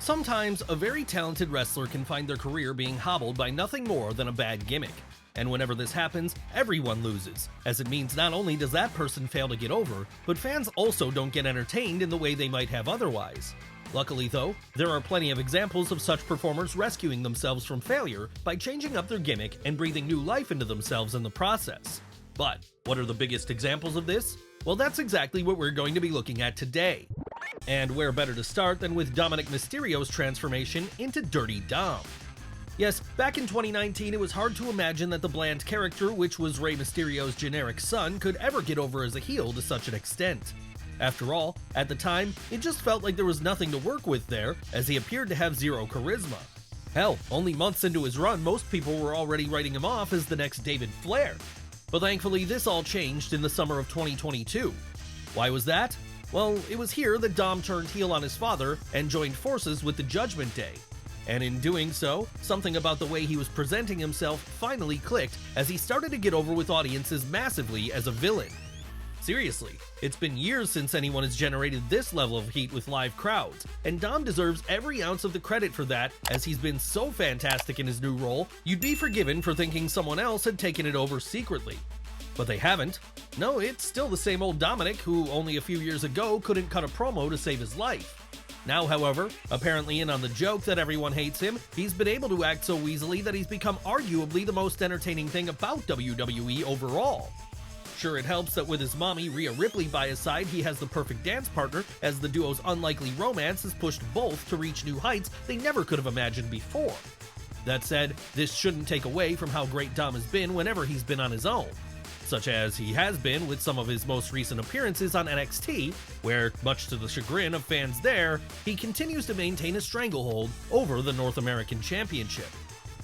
Sometimes, a very talented wrestler can find their career being hobbled by nothing more than a bad gimmick. And whenever this happens, everyone loses, as it means not only does that person fail to get over, but fans also don't get entertained in the way they might have otherwise. Luckily though, there are plenty of examples of such performers rescuing themselves from failure by changing up their gimmick and breathing new life into themselves in the process. But what are the biggest examples of this? Well, that's exactly what we're going to be looking at today. And where better to start than with Dominic Mysterio's transformation into Dirty Dom. Yes, back in 2019 it was hard to imagine that the bland character, which was Rey Mysterio's generic son, could ever get over as a heel to such an extent. After all, at the time, it just felt like there was nothing to work with there, as he appeared to have zero charisma. Hell, only months into his run, most people were already writing him off as the next David Flair. But thankfully, this all changed in the summer of 2022. Why was that? Well, it was here that Dom turned heel on his father and joined forces with the Judgment Day. And in doing so, something about the way he was presenting himself finally clicked as he started to get over with audiences massively as a villain. Seriously, it's been years since anyone has generated this level of heat with live crowds, and Dom deserves every ounce of the credit for that, as he's been so fantastic in his new role, you'd be forgiven for thinking someone else had taken it over secretly. But they haven't. No, it's still the same old Dominic, who only a few years ago couldn't cut a promo to save his life. Now, however, apparently in on the joke that everyone hates him, he's been able to act so easily that he's become arguably the most entertaining thing about WWE overall. Sure, it helps that with his mommy, Rhea Ripley, by his side, he has the perfect dance partner, as the duo's unlikely romance has pushed both to reach new heights they never could have imagined before. That said, this shouldn't take away from how great Dom has been whenever he's been on his own. Such as he has been with some of his most recent appearances on NXT, where, much to the chagrin of fans there, he continues to maintain a stranglehold over the North American Championship.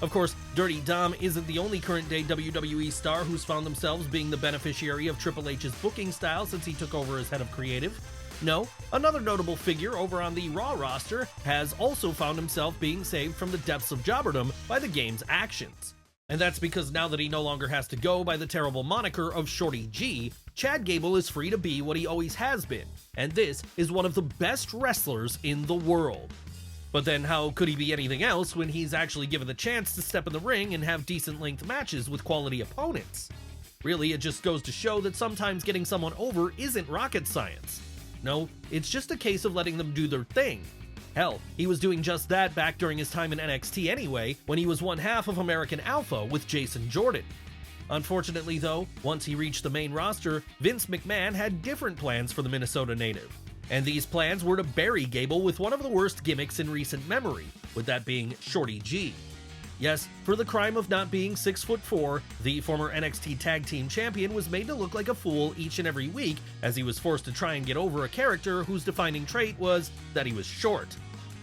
Of course, Dirty Dom isn't the only current-day WWE star who's found themselves being the beneficiary of Triple H's booking style since he took over as head of creative. No, another notable figure over on the Raw roster has also found himself being saved from the depths of jobberdom by the game's actions. And that's because now that he no longer has to go by the terrible moniker of Shorty G, Chad Gable is free to be what he always has been, and this is one of the best wrestlers in the world. But then how could he be anything else when he's actually given the chance to step in the ring and have decent length matches with quality opponents? Really, it just goes to show that sometimes getting someone over isn't rocket science. No, it's just a case of letting them do their thing. Hell, he was doing just that back during his time in NXT anyway, when he was one half of American Alpha with Jason Jordan. Unfortunately though, once he reached the main roster, Vince McMahon had different plans for the Minnesota native. And these plans were to bury Gable with one of the worst gimmicks in recent memory, with that being Shorty G. Yes, for the crime of not being 6'4", the former NXT Tag Team Champion was made to look like a fool each and every week as he was forced to try and get over a character whose defining trait was that he was short.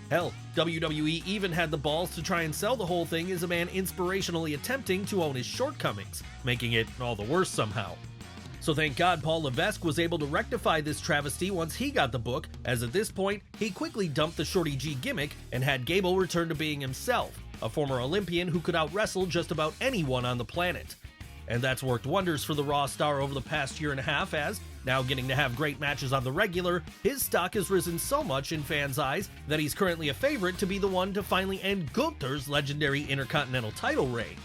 Hell, WWE even had the balls to try and sell the whole thing as a man inspirationally attempting to own his shortcomings, making it all the worse somehow. So thank God Paul Levesque was able to rectify this travesty once he got the book, as at this point, he quickly dumped the Shorty G gimmick and had Gable return to being himself, a former Olympian who could out-wrestle just about anyone on the planet. And that's worked wonders for the Raw star over the past year and a half, as, now getting to have great matches on the regular, his stock has risen so much in fans' eyes that he's currently a favorite to be the one to finally end Gunther's legendary Intercontinental title reign.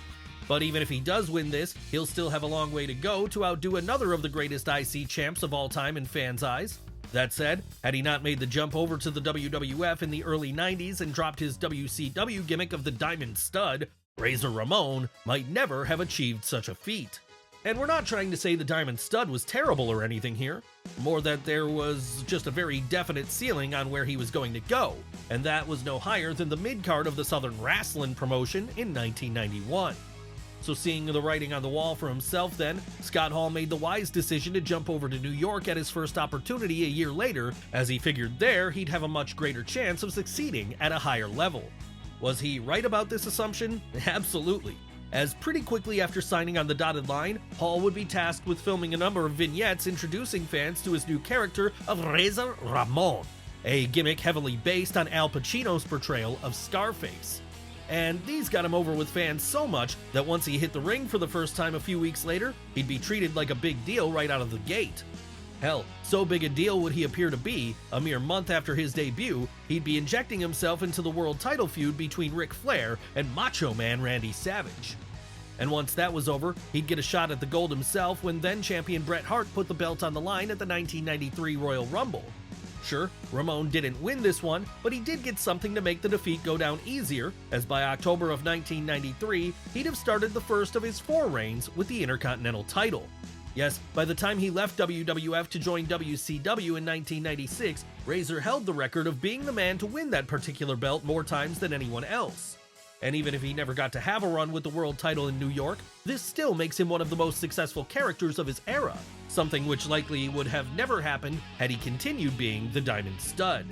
But even if he does win this, he'll still have a long way to go to outdo another of the greatest IC champs of all time in fans' eyes. That said, had he not made the jump over to the WWF in the early 90s and dropped his WCW gimmick of the Diamond Stud, Razor Ramon might never have achieved such a feat. And we're not trying to say the Diamond Stud was terrible or anything here, more that there was just a very definite ceiling on where he was going to go, and that was no higher than the mid-card of the Southern Wrestling promotion in 1991. So seeing the writing on the wall for himself then, Scott Hall made the wise decision to jump over to New York at his first opportunity a year later, as he figured there he'd have a much greater chance of succeeding at a higher level. Was he right about this assumption? Absolutely. As pretty quickly after signing on the dotted line, Hall would be tasked with filming a number of vignettes introducing fans to his new character of Razor Ramon, a gimmick heavily based on Al Pacino's portrayal of Scarface. And these got him over with fans so much that once he hit the ring for the first time a few weeks later, he'd be treated like a big deal right out of the gate. Hell, so big a deal would he appear to be, a mere month after his debut, he'd be injecting himself into the world title feud between Ric Flair and Macho Man Randy Savage. And once that was over, he'd get a shot at the gold himself when then-champion Bret Hart put the belt on the line at the 1993 Royal Rumble. Sure, Ramon didn't win this one, but he did get something to make the defeat go down easier, as by October of 1993, he'd have started the first of his 4 reigns with the Intercontinental title. Yes, by the time he left WWF to join WCW in 1996, Razor held the record of being the man to win that particular belt more times than anyone else. And even if he never got to have a run with the world title in New York, this still makes him one of the most successful characters of his era, something which likely would have never happened had he continued being the Diamond Stud.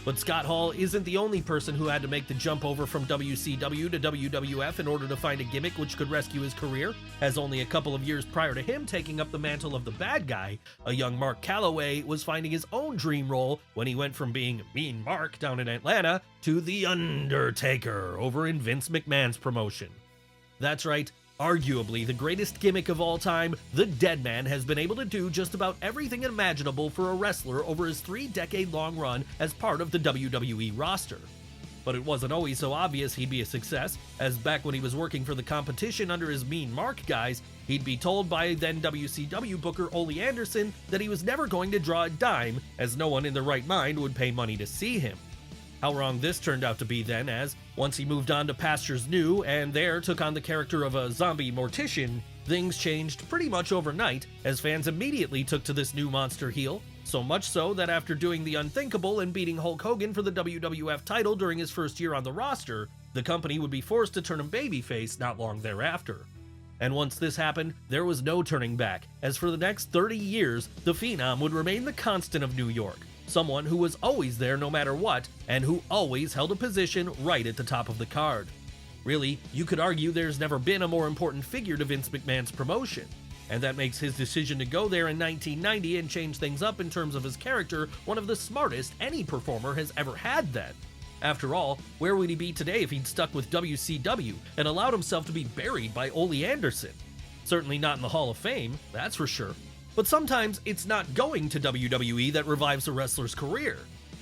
But Scott Hall isn't the only person who had to make the jump over from WCW to WWF in order to find a gimmick which could rescue his career, as only a couple of years prior to him taking up the mantle of the bad guy, a young Mark Calloway was finding his own dream role when he went from being Mean Mark down in Atlanta to the Undertaker over in Vince McMahon's promotion. That's right. Arguably the greatest gimmick of all time, the Dead Man has been able to do just about everything imaginable for a wrestler over his 3-decade-long run as part of the WWE roster. But it wasn't always so obvious he'd be a success, as back when he was working for the competition under his Mean Mark guys, he'd be told by then WCW booker Ole Anderson that he was never going to draw a dime, as no one in their right mind would pay money to see him. How wrong this turned out to be then, as once he moved on to pastures new and there took on the character of a zombie mortician, things changed pretty much overnight as fans immediately took to this new monster heel, so much so that after doing the unthinkable and beating Hulk Hogan for the WWF title during his first year on the roster, the company would be forced to turn him babyface not long thereafter. And once this happened, there was no turning back, as for the next 30 years, the Phenom would remain the constant of New York. Someone who was always there no matter what, and who always held a position right at the top of the card. Really, you could argue there's never been a more important figure to Vince McMahon's promotion, and that makes his decision to go there in 1990 and change things up in terms of his character one of the smartest any performer has ever had then. After all, where would he be today if he'd stuck with WCW and allowed himself to be buried by Ole Anderson? Certainly not in the Hall of Fame, that's for sure. But sometimes it's not going to WWE that revives a wrestler's career.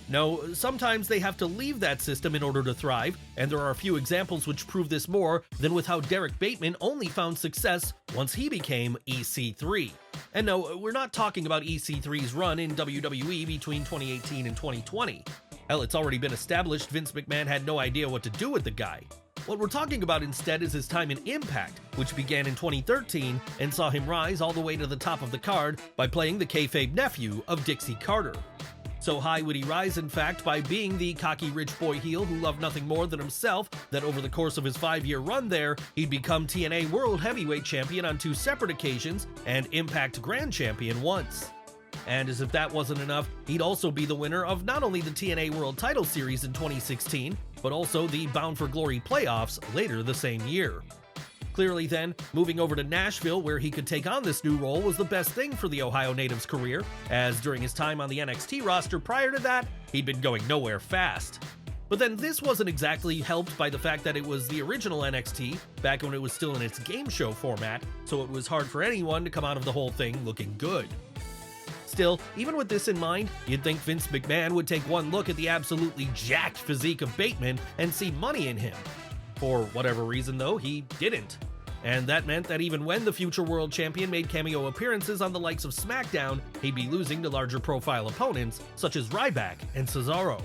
No, sometimes they have to leave that system in order to thrive, and there are a few examples which prove this more than with how Derek Bateman only found success once he became EC3. And no, we're not talking about EC3's run in WWE between 2018 and 2020. Hell, it's already been established Vince McMahon had no idea what to do with the guy. What we're talking about instead is his time in Impact, which began in 2013 and saw him rise all the way to the top of the card by playing the kayfabe nephew of Dixie Carter. So high would he rise, in fact, by being the cocky rich boy heel who loved nothing more than himself, that over the course of his 5-year run there, he'd become TNA World Heavyweight Champion on 2 separate occasions and Impact Grand Champion once. And as if that wasn't enough, he'd also be the winner of not only the TNA World Title Series in 2016, but also the Bound for Glory playoffs later the same year. Clearly then, moving over to Nashville where he could take on this new role was the best thing for the Ohio native's career, as during his time on the NXT roster prior to that, he'd been going nowhere fast. But then this wasn't exactly helped by the fact that it was the original NXT, back when it was still in its game show format, so it was hard for anyone to come out of the whole thing looking good. Still, even with this in mind, you'd think Vince McMahon would take one look at the absolutely jacked physique of Bateman and see money in him. For whatever reason though, he didn't. And that meant that even when the future world champion made cameo appearances on the likes of SmackDown, he'd be losing to larger profile opponents such as Ryback and Cesaro.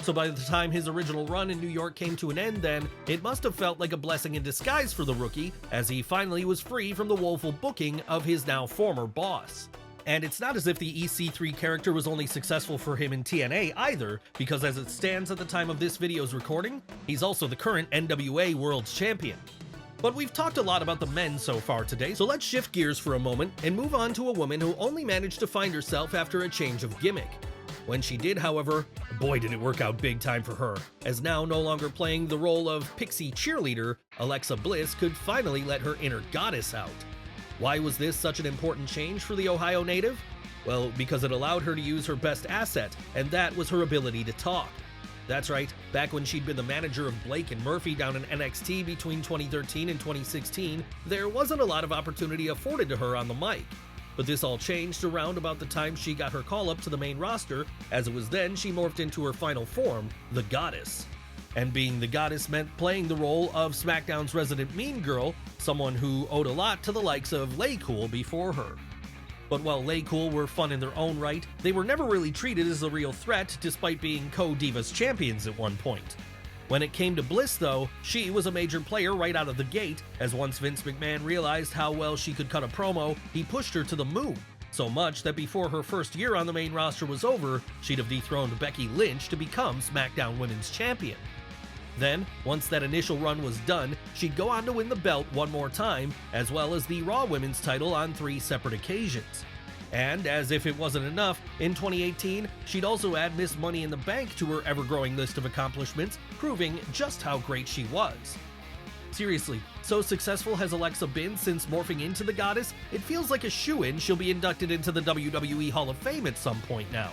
So by the time his original run in New York came to an end then, it must have felt like a blessing in disguise for the rookie, as he finally was free from the woeful booking of his now former boss. And it's not as if the EC3 character was only successful for him in TNA either, because as it stands at the time of this video's recording, he's also the current NWA World Champion. But we've talked a lot about the men so far today, so let's shift gears for a moment and move on to a woman who only managed to find herself after a change of gimmick. When she did, however, boy did it work out big time for her, as now no longer playing the role of pixie cheerleader, Alexa Bliss could finally let her inner goddess out. Why was this such an important change for the Ohio native? Well, because it allowed her to use her best asset, and that was her ability to talk. That's right, back when she'd been the manager of Blake and Murphy down in NXT between 2013 and 2016, there wasn't a lot of opportunity afforded to her on the mic. but this all changed around about the time she got her call up to the main roster, as it was then she morphed into her final form, the Goddess. And being the Goddess meant playing the role of SmackDown's resident mean girl, someone who owed a lot to the likes of LayCool before her. But while LayCool were fun in their own right, they were never really treated as a real threat despite being co-Divas champions at one point. When it came to Bliss though, she was a major player right out of the gate, as once Vince McMahon realized how well she could cut a promo, he pushed her to the moon. So much that before her first year on the main roster was over, she'd have dethroned Becky Lynch to become SmackDown Women's Champion. Then, once that initial run was done, she'd go on to win the belt one more time, as well as the Raw Women's title on 3 separate occasions. And, as if it wasn't enough, in 2018, she'd also add Miss Money in the Bank to her ever-growing list of accomplishments, proving just how great she was. Seriously, so successful has Alexa been since morphing into the Goddess, it feels like a shoo-in she'll be inducted into the WWE Hall of Fame at some point now.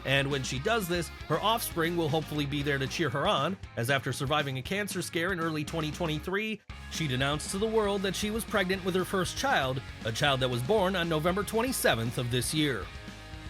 And when she does this, her offspring will hopefully be there to cheer her on, as after surviving a cancer scare in early 2023, she'd announced to the world that she was pregnant with her first child, a child that was born on November 27th of this year.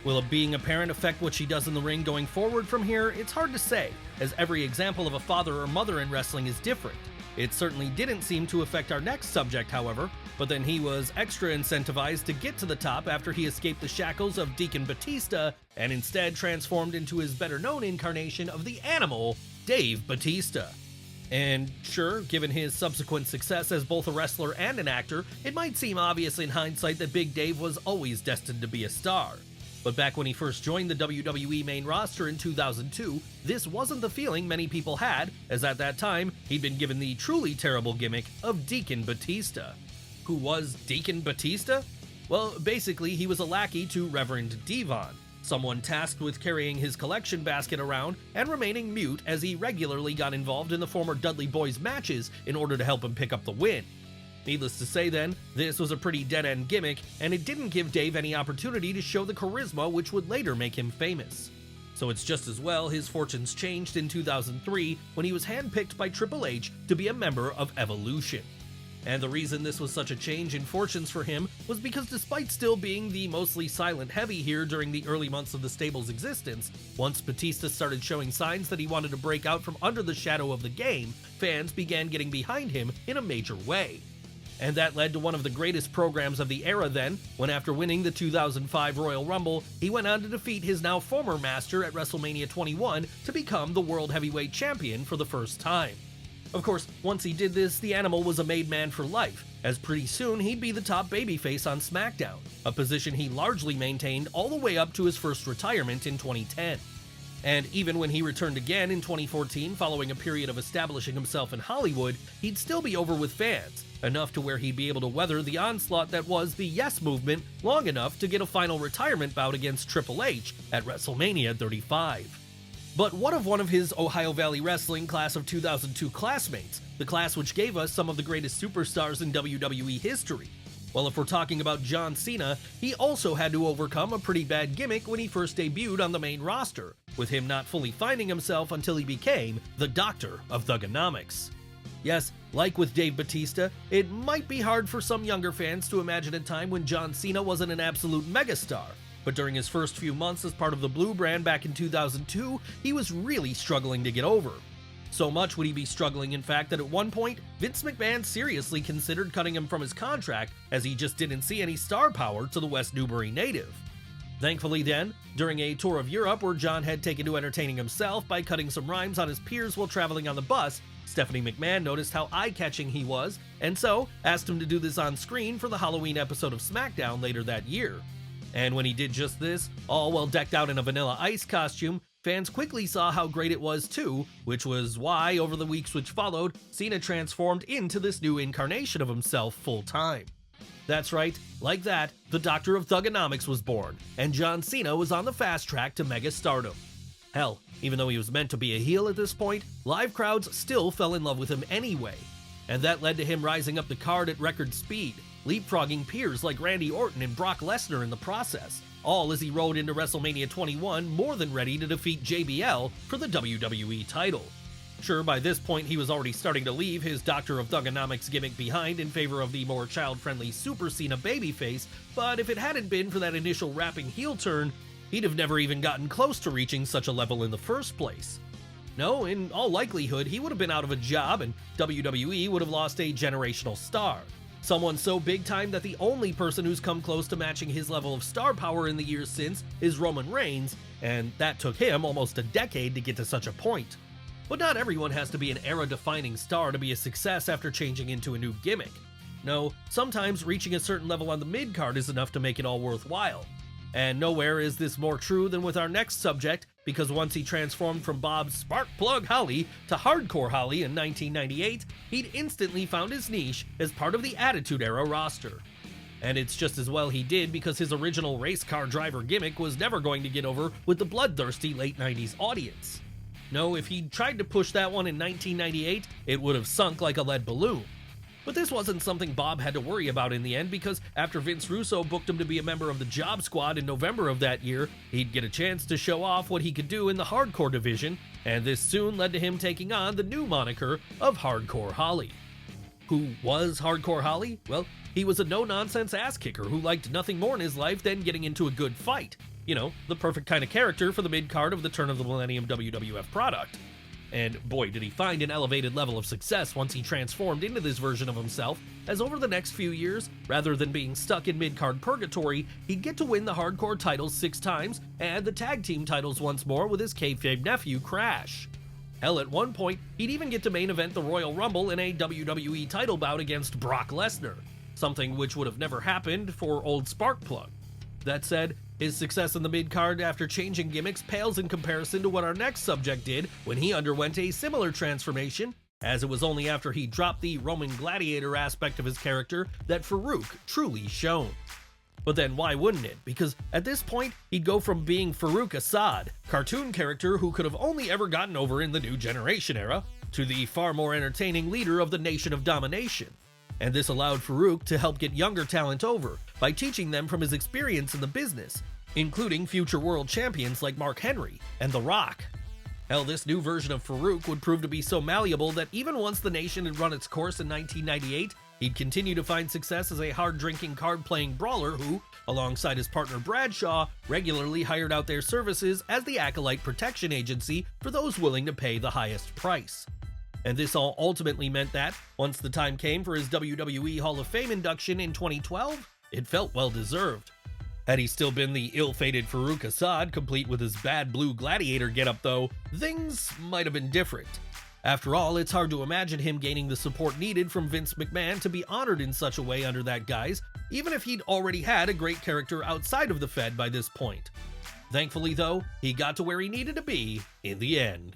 Will it being a parent affect what she does in the ring going forward from here? It's hard to say, as every example of a father or mother in wrestling is different. It certainly didn't seem to affect our next subject, however, but then he was extra incentivized to get to the top after he escaped the shackles of Deacon Batista and instead transformed into his better-known incarnation of the Animal, Dave Batista. And sure, given his subsequent success as both a wrestler and an actor, it might seem obvious in hindsight that Big Dave was always destined to be a star. But back when he first joined the WWE main roster in 2002, this wasn't the feeling many people had, as at that time, he'd been given the truly terrible gimmick of Deacon Batista. Who was Deacon Batista? Well, basically, he was a lackey to Reverend Devon, someone tasked with carrying his collection basket around and remaining mute as he regularly got involved in the former Dudley Boyz matches in order to help him pick up the win. Needless to say then, this was a pretty dead-end gimmick, and it didn't give Dave any opportunity to show the charisma which would later make him famous. So it's just as well his fortunes changed in 2003 when he was handpicked by Triple H to be a member of Evolution. And the reason this was such a change in fortunes for him was because despite still being the mostly silent heavy here during the early months of the stable's existence, once Batista started showing signs that he wanted to break out from under the shadow of the game, fans began getting behind him in a major way. And that led to one of the greatest programs of the era then, when after winning the 2005 Royal Rumble, he went on to defeat his now former master at WrestleMania 21 to become the World Heavyweight Champion for the first time. Of course, once he did this, the Animal was a made man for life, as pretty soon he'd be the top babyface on SmackDown, a position he largely maintained all the way up to his first retirement in 2010. And even when he returned again in 2014 following a period of establishing himself in Hollywood, he'd still be over with fans, enough to where he'd be able to weather the onslaught that was the Yes Movement long enough to get a final retirement bout against Triple H at WrestleMania 35. But what of one of his Ohio Valley Wrestling Class of 2002 classmates, the class which gave us some of the greatest superstars in WWE history? Well, if we're talking about John Cena, he also had to overcome a pretty bad gimmick when he first debuted on the main roster, with him not fully finding himself until he became the Doctor of Thuganomics. Yes, like with Dave Batista, it might be hard for some younger fans to imagine a time when John Cena wasn't an absolute megastar, but during his first few months as part of the Blue brand back in 2002, he was really struggling to get over. So much would he be struggling, in fact, that at one point, Vince McMahon seriously considered cutting him from his contract as he just didn't see any star power to the West Newbury native. Thankfully then, during a tour of Europe where John had taken to entertaining himself by cutting some rhymes on his peers while traveling on the bus, Stephanie McMahon noticed how eye-catching he was, and so asked him to do this on screen for the Halloween episode of SmackDown later that year. And when he did just this, all well decked out in a Vanilla Ice costume, fans quickly saw how great it was too, which was why, over the weeks which followed, Cena transformed into this new incarnation of himself full-time. That's right, like that, the Doctor of Thuganomics was born, and John Cena was on the fast track to mega stardom. Hell, even though he was meant to be a heel at this point, live crowds still fell in love with him anyway. And that led to him rising up the card at record speed, leapfrogging peers like Randy Orton and Brock Lesnar in the process, all as he rode into WrestleMania 21 more than ready to defeat JBL for the WWE title. Sure, by this point he was already starting to leave his Doctor of Thugonomics gimmick behind in favor of the more child-friendly Super Cena babyface, but if it hadn't been for that initial rapping heel turn, he'd have never even gotten close to reaching such a level in the first place. No, in all likelihood, he would have been out of a job and WWE would have lost a generational star. Someone so big time that the only person who's come close to matching his level of star power in the years since is Roman Reigns, and that took him almost a decade to get to such a point. But not everyone has to be an era-defining star to be a success after changing into a new gimmick. No, sometimes reaching a certain level on the mid-card is enough to make it all worthwhile. And nowhere is this more true than with our next subject, because once he transformed from Bob's Sparkplug Holly to Hardcore Holly in 1998, he'd instantly found his niche as part of the Attitude Era roster. And it's just as well he did, because his original race car driver gimmick was never going to get over with the bloodthirsty late 90s audience. No, if he'd tried to push that one in 1998, it would have sunk like a lead balloon. But this wasn't something Bob had to worry about in the end, because after Vince Russo booked him to be a member of the Job Squad in November of that year, he'd get a chance to show off what he could do in the hardcore division, and this soon led to him taking on the new moniker of Hardcore Holly. Who was Hardcore Holly? Well, he was a no-nonsense ass-kicker who liked nothing more in his life than getting into a good fight. You know, the perfect kind of character for the mid-card of the turn of the millennium WWF product. And boy, did he find an elevated level of success once he transformed into this version of himself, as over the next few years, rather than being stuck in mid-card purgatory, he'd get to win the hardcore titles 6 times and the tag team titles once more with his kayfabe nephew, Crash. Hell, at one point, he'd even get to main event the Royal Rumble in a WWE title bout against Brock Lesnar, something which would have never happened for old Sparkplug. That said, his success in the mid-card after changing gimmicks pales in comparison to what our next subject did when he underwent a similar transformation, as it was only after he dropped the Roman gladiator aspect of his character that Farouk truly shone. But then why wouldn't it? Because at this point, he'd go from being Farouk Assad, cartoon character who could have only ever gotten over in the New Generation era, to the far more entertaining leader of the Nation of Domination. And this allowed Farouk to help get younger talent over by teaching them from his experience in the business, including future world champions like Mark Henry and The Rock. Hell, this new version of Farouk would prove to be so malleable that even once the Nation had run its course in 1998, he'd continue to find success as a hard-drinking, card-playing brawler who, alongside his partner Bradshaw, regularly hired out their services as the Acolyte Protection Agency for those willing to pay the highest price. And this all ultimately meant that, once the time came for his WWE Hall of Fame induction in 2012, it felt well-deserved. Had he still been the ill-fated Farouk Assad, complete with his bad blue gladiator getup though, things might have been different. After all, it's hard to imagine him gaining the support needed from Vince McMahon to be honored in such a way under that guise, even if he'd already had a great character outside of the Fed by this point. Thankfully though, he got to where he needed to be in the end.